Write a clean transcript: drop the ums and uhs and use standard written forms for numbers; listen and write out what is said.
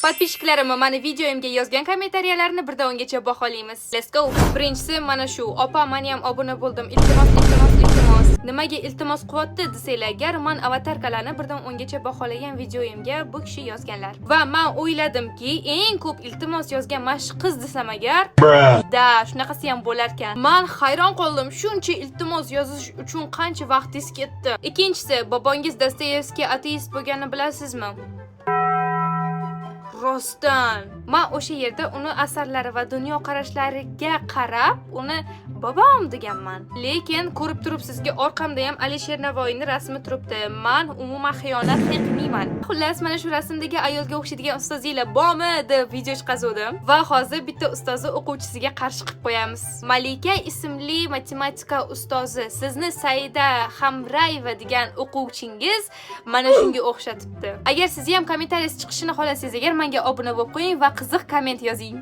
Podpishchiklarim, mana videoimga yozgan kommentariyalarni birdan ungacha baholaymiz. Let's go. Birinchisi mana shu. Opa, men ham obuna bo'ldim. Iltimos. Nimaga iltimos qilyapti desanglar, agar men avatarkalarni birdan ungacha baholagan videoimga bu kishi yozganlar. Va men o'yladimki, eng ko'p iltimos yozgan mash qiz desam agar, da, shunaqasi ham bo'lar ekan. Men hayron qoldim. Shuncha iltimos yozish uchun qancha vaqtingiz ketdi. Ikkinchisi, bobongiz Dostoyevskiy ateist bo'lganini bilasizmi? Rostdan. Men o'sha yerda uni asarlari va dunyoqarashlariga qarab, uni bobom deganman. Lekin ko'rib turibsizki, orqamda ham Alisher Navoiyning rasmi turibdi. Men umuman xiyonat qilmayman. Xullas, mana shu rasmdagi ayolga o'xshaydigan ustozinglar bormi deb video chiqazdim va hozir bitta ustozi o'quvchisiga qarshi qilib qo'yamiz. Malika ismli matematika ustozi sizni Saida Hamrayeva degan o'quvchingiz mana shunga o'xshatibdi. Agar siz ham kommentariyasi chiqishini xohlasangiz, agar menga obuna bo'lib qo'ying va qiziq komment yozing.